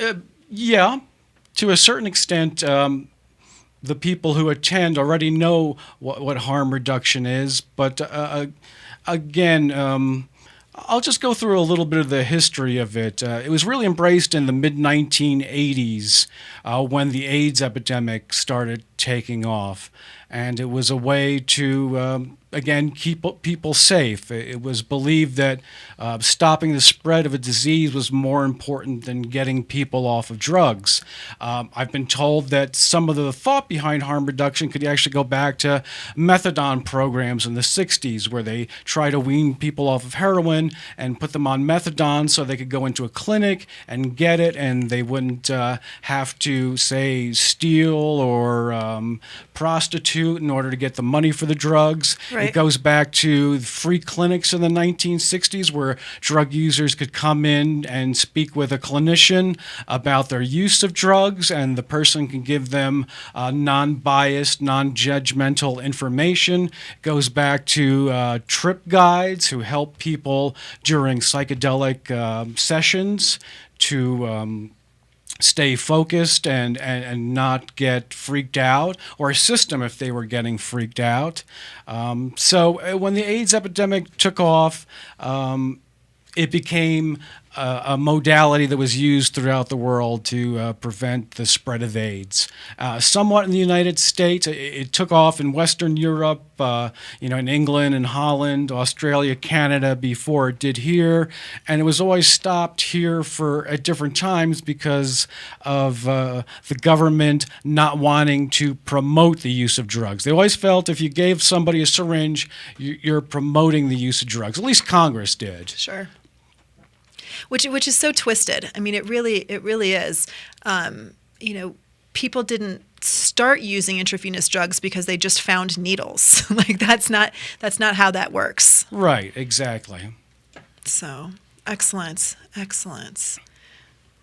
yeah, to a certain extent. The people who attend already know what harm reduction is, but again. I'll just go through a little bit of the history of it. It was really embraced in the mid-1980s when the AIDS epidemic started taking off. And it was a way to, again, keep people safe. It was believed that stopping the spread of a disease was more important than getting people off of drugs. I've been told that some of the thought behind harm reduction could actually go back to methadone programs in the 60s, where they try to wean people off of heroin and put them on methadone so they could go into a clinic and get it, and they wouldn't have to, say, steal or prostitute in order to get the money for the drugs. Right. It goes back to free clinics in the 1960s, where drug users could come in and speak with a clinician about their use of drugs, and the person can give them non-biased, non-judgmental information. It goes back to trip guides who help people during psychedelic sessions to stay focused and not get freaked out, or assist them if they were getting freaked out. So when the AIDS epidemic took off, it became a modality that was used throughout the world to prevent the spread of AIDS. Somewhat in the United States, it took off in Western Europe, in England and Holland, Australia, Canada, before it did here, and it was always stopped here at different times because of the government not wanting to promote the use of drugs. They always felt if you gave somebody a syringe, you're promoting the use of drugs. At least Congress did. Sure. Which is so twisted. I mean, it really is. People didn't start using intravenous drugs because they just found needles. Like that's not how that works. Right. Exactly. So excellent.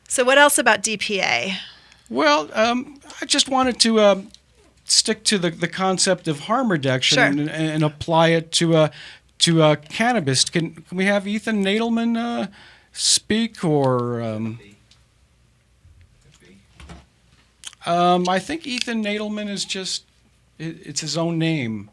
So what else about DPA? Well, I just wanted to stick to the concept of harm reduction. Sure. and apply it to cannabis. Can we have Ethan Nadelman speak, or I think Ethan Nadelman is just it's his own name.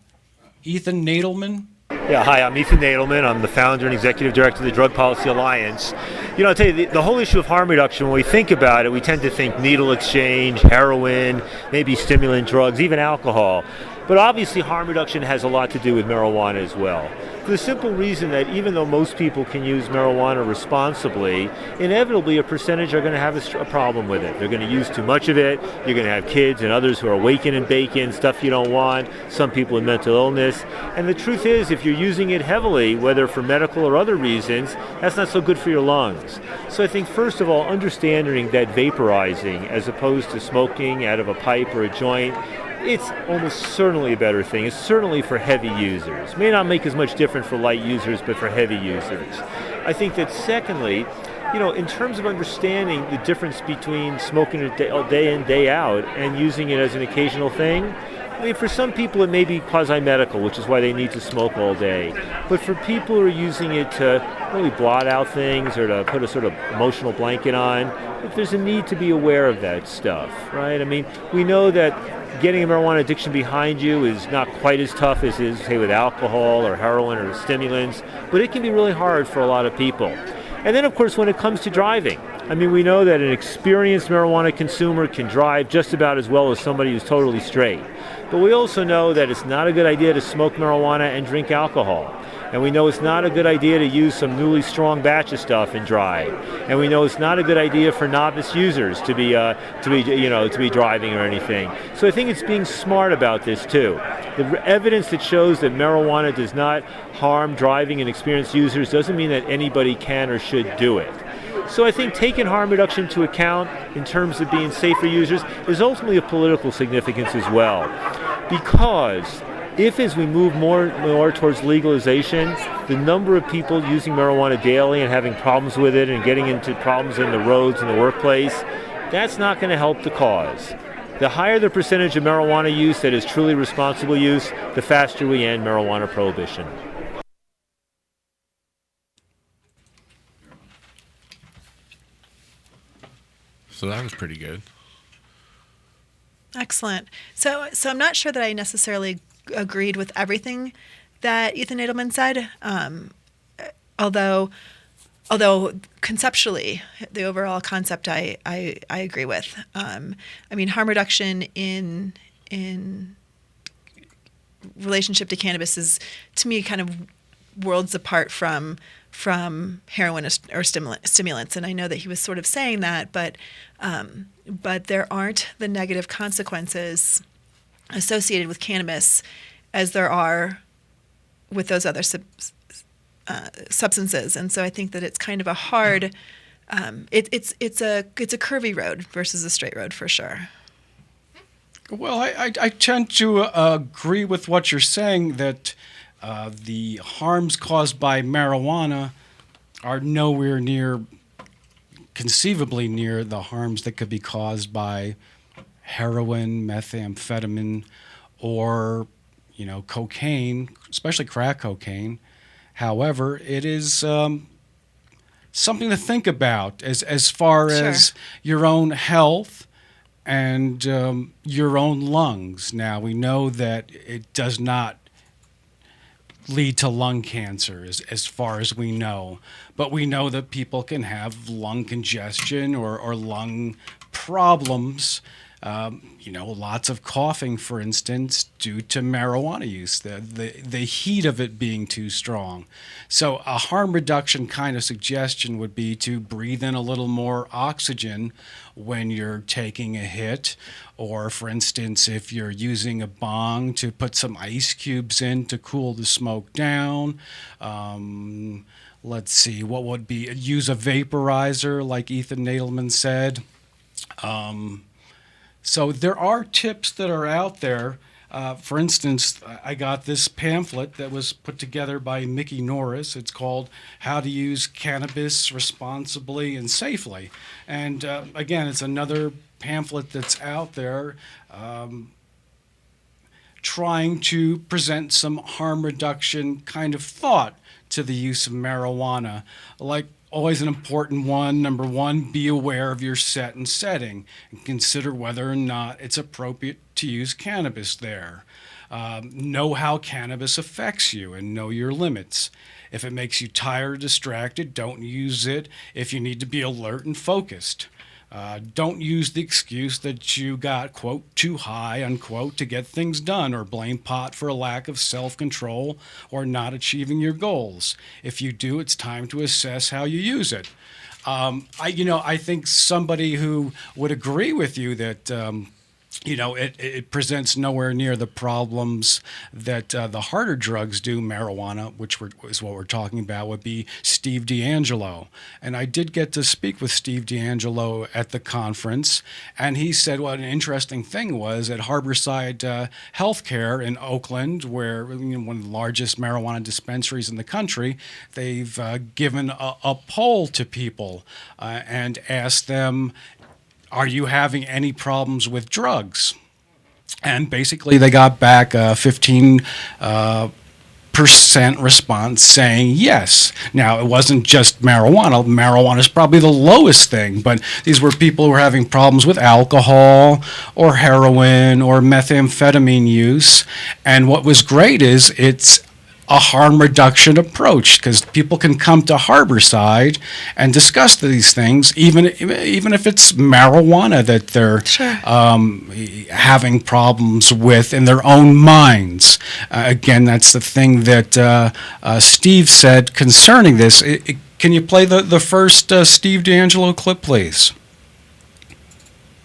Ethan Nadelman. Yeah, hi, I'm Ethan Nadelman. I'm the founder and executive director of the Drug Policy Alliance. I'll tell you, the whole issue of harm reduction, when we think about it, we tend to think needle exchange, heroin, maybe stimulant drugs, even alcohol. But obviously harm reduction has a lot to do with marijuana as well. For the simple reason that even though most people can use marijuana responsibly, inevitably a percentage are going to have a problem with it. They're going to use too much of it. You're going to have kids and others who are waking and baking, stuff you don't want, some people with mental illness. And the truth is, if you're using it heavily, whether for medical or other reasons, that's not so good for your lungs. So I think, first of all, understanding that vaporizing, as opposed to smoking out of a pipe or a joint, it's almost certainly a better thing. It's certainly for heavy users. May not make as much difference for light users, but for heavy users. I think that secondly, in terms of understanding the difference between smoking it day in, day out and using it as an occasional thing, I mean, for some people it may be quasi-medical, which is why they need to smoke all day. But for people who are using it to really blot out things or to put a sort of emotional blanket on, there's a need to be aware of that stuff, right? I mean, we know that getting a marijuana addiction behind you is not quite as tough as is, say, with alcohol or heroin or stimulants, but it can be really hard for a lot of people. And then, of course, when it comes to driving, I mean, we know that an experienced marijuana consumer can drive just about as well as somebody who's totally straight. But we also know that it's not a good idea to smoke marijuana and drink alcohol. And we know it's not a good idea to use some newly strong batch of stuff and drive. And we know it's not a good idea for novice users to be driving or anything. So I think it's being smart about this too. The evidence that shows that marijuana does not harm driving and experienced users doesn't mean that anybody can or should do it. So I think taking harm reduction into account in terms of being safe for users is ultimately of political significance as well. Because if, as we move more and more towards legalization, the number of people using marijuana daily and having problems with it and getting into problems in the roads and the workplace, that's not going to help the cause. The higher the percentage of marijuana use that is truly responsible use, the faster we end marijuana prohibition. So that was pretty good. Excellent. So I'm not sure that I necessarily agreed with everything that Ethan Nadelman said, although conceptually, the overall concept I agree with. I mean, harm reduction in relationship to cannabis is, to me, kind of worlds apart from heroin or stimulants. And I know that he was sort of saying that, but there aren't the negative consequences associated with cannabis as there are with those other substances. And so I think that it's kind of a hard, it's a curvy road versus a straight road for sure. Well, I tend to agree with what you're saying, that the harms caused by marijuana are nowhere near, conceivably near, the harms that could be caused by heroin, methamphetamine, or, cocaine, especially crack cocaine. However, it is something to think about as far as your own health and your own lungs. Now, we know that it does not lead to lung cancer as far as we know, but we know that people can have lung congestion or lung problems, lots of coughing, for instance, due to marijuana use, the heat of it being too strong. So a harm reduction kind of suggestion would be to breathe in a little more oxygen when you're taking a hit, or, for instance, if you're using a bong, to put some ice cubes in to cool the smoke down. Let's see, what would be, use a vaporizer, like Ethan Nadelman said. So there are tips that are out there. For instance, I got this pamphlet that was put together by Mickey Norris. It's called How to Use Cannabis Responsibly and Safely. And again, it's another pamphlet that's out there trying to present some harm reduction kind of thought to the use of marijuana. Like, always an important one. Number one, be aware of your set and setting and consider whether or not it's appropriate to use cannabis there. Know how cannabis affects you and know your limits. If it makes you tired or distracted, don't use it if you need to be alert and focused. Don't use the excuse that you got, quote, too high, unquote, to get things done, or blame pot for a lack of self-control or not achieving your goals. If you do, it's time to assess how you use it. I think somebody who would agree with you that it presents nowhere near the problems that the harder drugs do, marijuana, which is what we're talking about, would be Steve D'Angelo. And I did get to speak with Steve D'Angelo at the conference, and he said what an interesting thing was at Harborside Healthcare in Oakland, where one of the largest marijuana dispensaries in the country, they've given a poll to people and asked them, are you having any problems with drugs? And basically, they got back 15% response saying yes. Now, it wasn't just marijuana. Marijuana is probably the lowest thing, but these were people who were having problems with alcohol or heroin or methamphetamine use. And what was great is it's a harm reduction approach, because people can come to Harborside and discuss these things, even if it's marijuana that they're having problems with in their own minds. Again, that's the thing that Steve said concerning this. Can you play the first Steve D'Angelo clip, please?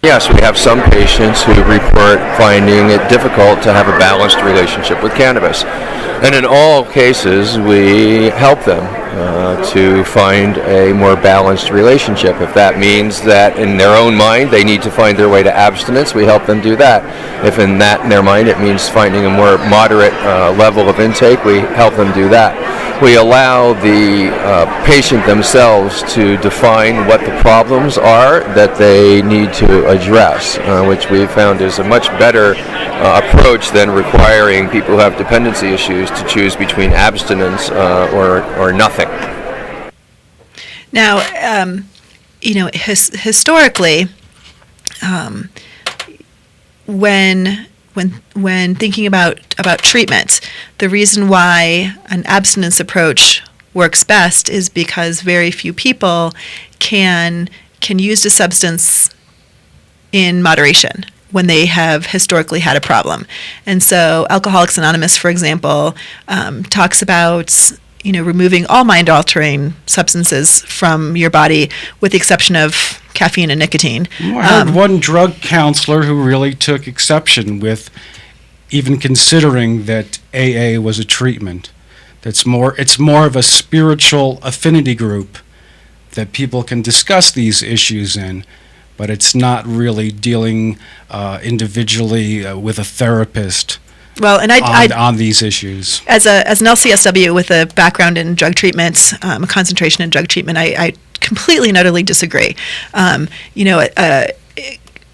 Yes, we have some patients who report finding it difficult to have a balanced relationship with cannabis. And in all cases, we help them to find a more balanced relationship. If that means that in their own mind they need to find their way to abstinence, we help them do that. If in their mind it means finding a more moderate level of intake, we help them do that. We allow the patient themselves to define what the problems are that they need to address, which we found is a much better approach than requiring people who have dependency issues to choose between abstinence or nothing. Now, historically, when thinking about treatment, the reason why an abstinence approach works best is because very few people can use a substance in moderation when they have historically had a problem. And so Alcoholics Anonymous, for example, talks about removing all mind-altering substances from your body with the exception of caffeine and nicotine. I heard one drug counselor who really took exception with even considering that AA was a treatment. It's more of a spiritual affinity group that people can discuss these issues in, but it's not really dealing individually with a therapist. Well, and on these issues. As an LCSW with a background in drug treatment, a concentration in drug treatment, I completely and utterly disagree.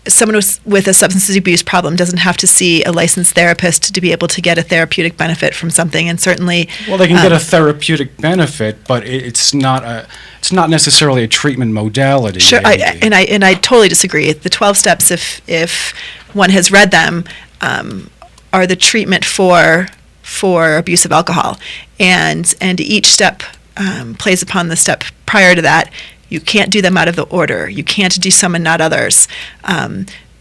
Someone with a substance abuse problem doesn't have to see a licensed therapist to be able to get a therapeutic benefit from something, and certainly. Well, they can get a therapeutic benefit, but it's not necessarily a treatment modality. Sure, I totally disagree. The 12 steps, if one has read them, are the treatment for abuse of alcohol, and each step plays upon the step prior to that. You can't do them out of the order. You can't do some and not others.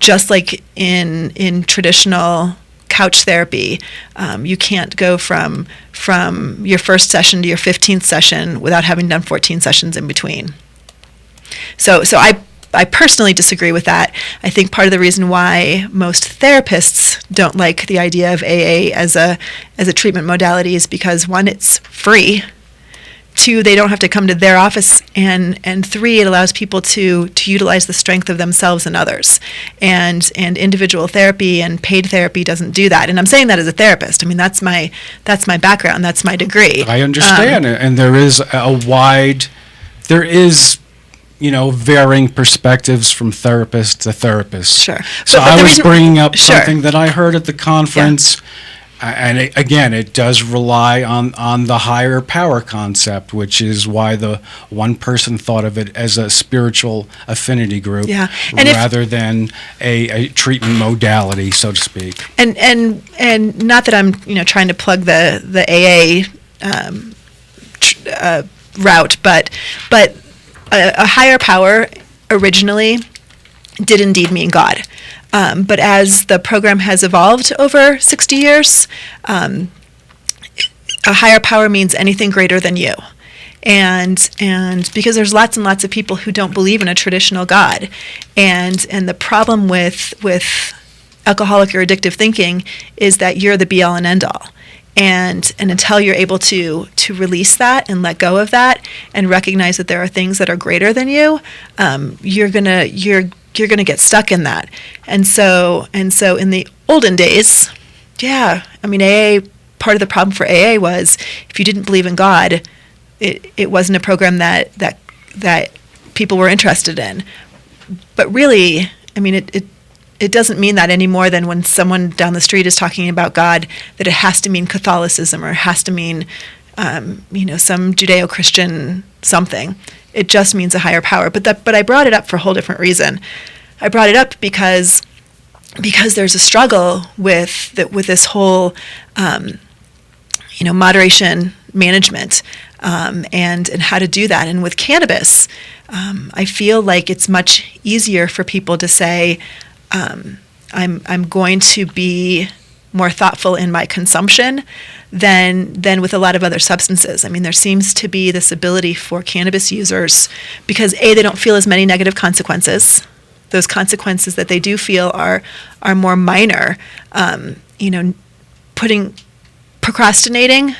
Just like in traditional couch therapy, you can't go from your first session to your 15th session without having done 14 sessions in between. So I personally disagree with that. I think part of the reason why most therapists don't like the idea of AA as a treatment modality is because, one, it's free. 2, they don't have to come to their office, and 3, it allows people to utilize the strength of themselves and others. And individual therapy and paid therapy doesn't do that. And I'm saying that as a therapist. I mean, that's my background. That's my degree. I understand, and there is varying perspectives from therapist to therapist. Sure. So I was bringing up something that I heard at the conference, and it does rely on the higher power concept, which is why the one person thought of it as a spiritual affinity group rather than a treatment modality, so to speak. And not that I'm trying to plug the AA route, but a higher power originally did indeed mean God. But as the program has evolved over 60 years, a higher power means anything greater than you. And because there's lots and lots of people who don't believe in a traditional God. And the problem with alcoholic or addictive thinking is that you're the be-all and end-all. And until you're able to release that and let go of that and recognize that there are things that are greater than you, you're gonna get stuck in that. And so in the olden days, AA, part of the problem for AA was if you didn't believe in God, it wasn't a program that people were interested in. But really, it doesn't mean that any more than when someone down the street is talking about God, that it has to mean Catholicism or it has to mean, some Judeo-Christian something. It just means a higher power. But I brought it up for a whole different reason. I brought it up because there's a struggle with this whole, moderation management and how to do that. And with cannabis, I feel like it's much easier for people to say, I'm going to be more thoughtful in my consumption than with a lot of other substances. I mean, there seems to be this ability for cannabis users because they don't feel as many negative consequences. Those consequences that they do feel are more minor. Procrastinating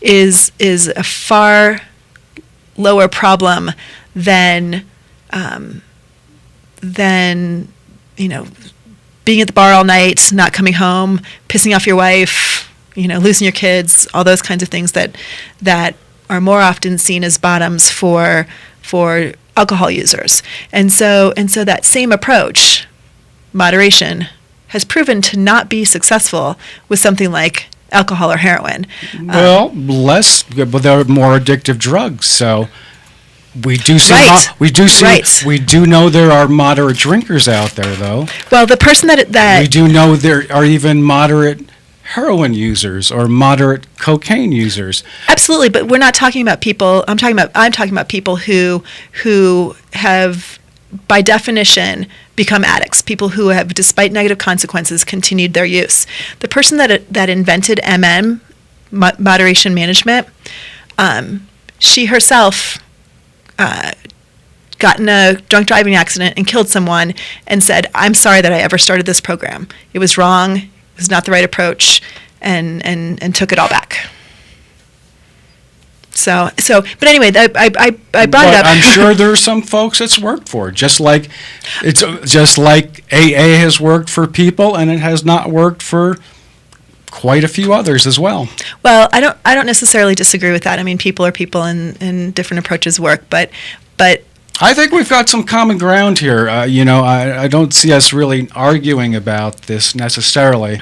is a far lower problem than being at the bar all night, not coming home, pissing off your wife, losing your kids, all those kinds of things that are more often seen as bottoms for alcohol users. And so that same approach, moderation, has proven to not be successful with something like alcohol or heroin. Well, but they're more addictive drugs, so we do see we do know there are moderate drinkers out there, though. Well, the person that we do know there are even moderate heroin users or moderate cocaine users. Absolutely, but we're not talking about people. I'm talking about people who have, by definition, become addicts. People who have, despite negative consequences, continued their use. The person that invented moderation management, she herself got in a drunk driving accident and killed someone and said, "I'm sorry that I ever started this program. It was wrong. It was not the right approach," and took it all back. So, but anyway, I brought it up. I'm sure there are some folks it's worked for, just like AA has worked for people, and it has not worked for quite a few others as well. Well, I don't necessarily disagree with that. I mean, people are people, and different approaches work, but I think we've got some common ground here. I don't see us really arguing about this necessarily.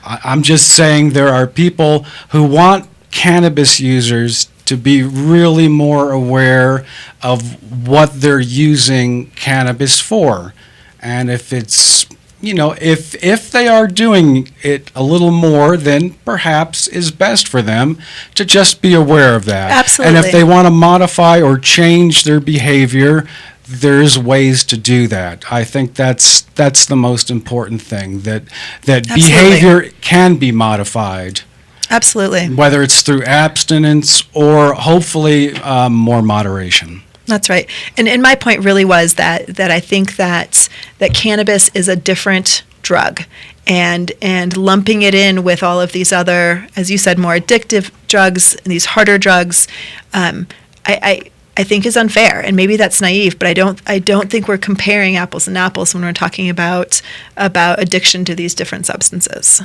I'm just saying there are people who want cannabis users to be really more aware of what they're using cannabis for. And if it's, if they are doing it a little more, then perhaps is best for them to just be aware of that. Absolutely. And if they want to modify or change their behavior, there's ways to do that. I think that's the most important thing, that behavior can be modified. Absolutely. Whether it's through abstinence or hopefully more moderation. That's right. And my point really was that I think that cannabis is a different drug, and lumping it in with all of these other, as you said, more addictive drugs, and these harder drugs, I think is unfair. And maybe that's naive, but I don't think we're comparing apples and apples when we're talking about addiction to these different substances.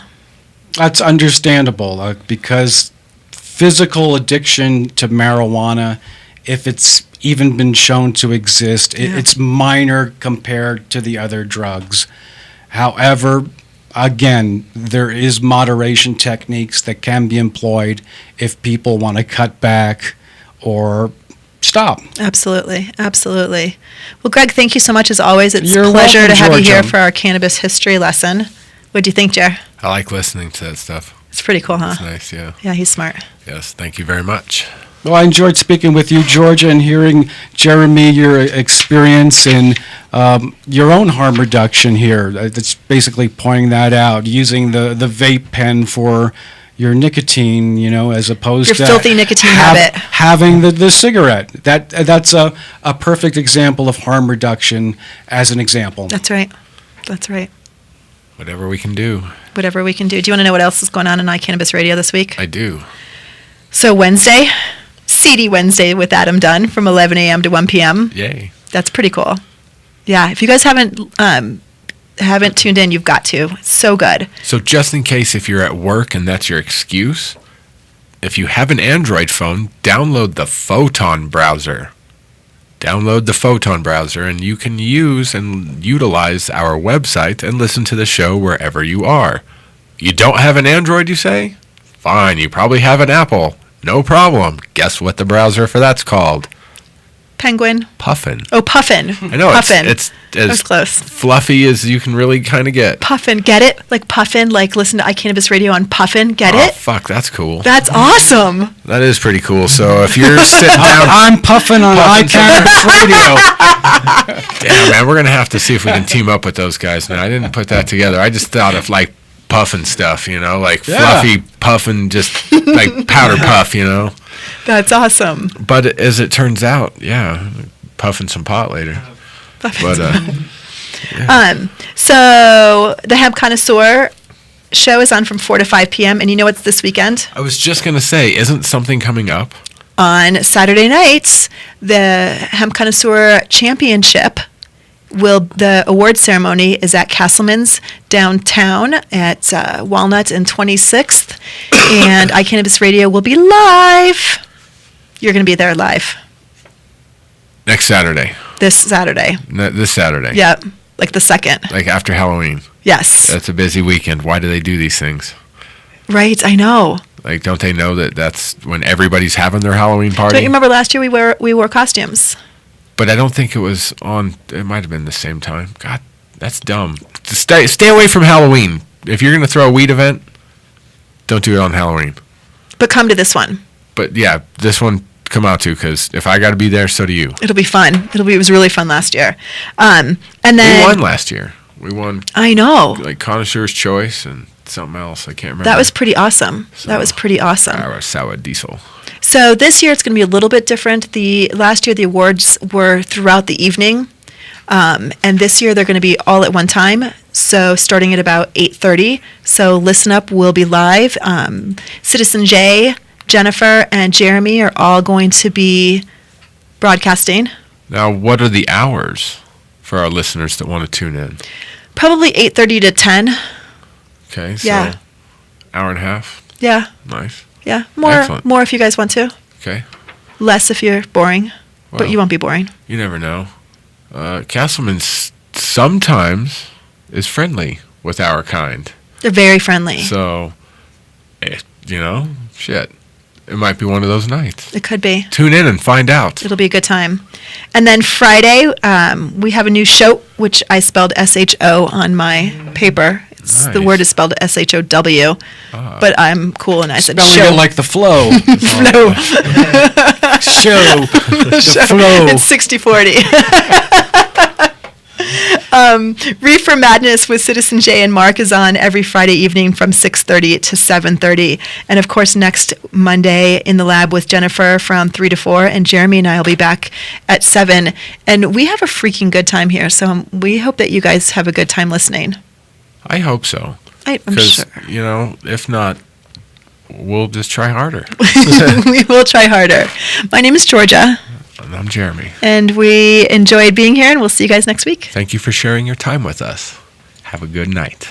That's understandable, because physical addiction to marijuana, if it's even been shown to exist, it's minor compared to the other drugs. However, again, there is moderation techniques that can be employed if people want to cut back or stop. Absolutely. Well, Greg, thank you so much as always. It's You're a pleasure welcome, to have you Georgia. here for our cannabis history lesson. What do you think, Jer? I like listening to that stuff. It's pretty cool, huh? It's nice, yeah. Yeah, he's smart. Yes, thank you very much. Well, I enjoyed speaking with you, Georgia, and hearing, Jeremy, your experience in your own harm reduction here. That's basically pointing that out, using the vape pen for your nicotine, as opposed to your filthy nicotine habit. Having the cigarette. That's a perfect example of harm reduction as an example. That's right. Whatever we can do. Do you want to know what else is going on iCannabis Radio this week? I do. So Wednesday, CD Wednesday with Adam Dunn from 11 a.m. to 1 p.m. Yay. That's pretty cool. Yeah, if you guys haven't tuned in, you've got to. It's so good. So just in case if you're at work and that's your excuse, if you have an Android phone, download the Photon browser. download the Photon browser, and you can use and utilize our website and listen to the show wherever you are. You don't have an Android, you say? Fine, you probably have an Apple. No problem. Guess what the browser for that's called? Penguin. Puffin. Oh, Puffin. I know, Puffin. it's That was as close. fluffy as you can really kind of get. Puffin. Get it? Like Puffin, like listen to iCannabis Radio on Puffin. Get Oh, it? fuck, that's cool. That's awesome. That is pretty cool. So if you're sitting down... I'm puffing on iCannabis Radio. Damn, man, we're going to have to see if we can team up with those guys now. I didn't put that together. I just thought of, like, puffin stuff, you know? Like, fluffy puffin, just like powder puff, you know? That's awesome. But as it turns out, yeah, puffing some pot later. But, So the Hemp Connoisseur show is on from 4 to 5 p.m. And you know what's this weekend? I was just going to say, isn't something coming up? On Saturday nights, the Hemp Connoisseur Championship the award ceremony is at Castleman's downtown at Walnut and 26th. And iCannabis Radio will be live. You're going to be there live. Next Saturday. This Saturday. This Saturday. Yep. Like the 2nd. Like after Halloween. Yes. That's a busy weekend. Why do they do these things? Right, I know. Like, don't they know that that's when everybody's having their Halloween party? Don't you remember last year we wore costumes? But I don't think it was on. It might have been the same time. God, that's dumb. Just stay away from Halloween. If you're gonna throw a weed event, don't do it on Halloween. But come to this one. But yeah, this one come out to, because if I got to be there, so do you. It'll be fun. It was really fun last year. And then we won last year. We won. I know. Like Connoisseur's Choice and something else. I can't remember. That was pretty awesome. That was pretty awesome. Sour diesel. So this year it's going to be a little bit different. Last year the awards were throughout the evening, and this year they're going to be all at one time. So starting at about 8:30. So listen up, we'll be live. Citizen J, Jennifer, and Jeremy are all going to be broadcasting. Now, what are the hours for our listeners that want to tune in? Probably 8:30 to 10. Okay, so Yeah. hour and a half. Yeah. Nice. Yeah. Excellent. More if you guys want to. Okay. Less if you're boring. Well, But you won't be boring. You never know. Castleman's sometimes is friendly with our kind. They're very friendly. So, shit. It might be one of those nights. It could be. Tune in and find out. It'll be a good time. And then Friday, we have a new show, which I spelled S-H-O on my paper. The Nice. word is spelled S-H-O-W, but I'm cool and I said Spelling show. it like the flow. Flow. Show. The flow. It's 60-40. Reefer Madness with Citizen J and Mark is on every Friday evening from 6:30 to 7:30. And of course, next Monday in the lab with Jennifer from 3 to 4. And Jeremy and I will be back at 7. And we have a freaking good time here. So we hope that you guys have a good time listening. I hope so. I'm Because, sure. if not, we'll just try harder. We will try harder. My name is Georgia. And I'm Jeremy. And we enjoyed being here. And we'll see you guys next week. Thank you for sharing your time with us. Have a good night.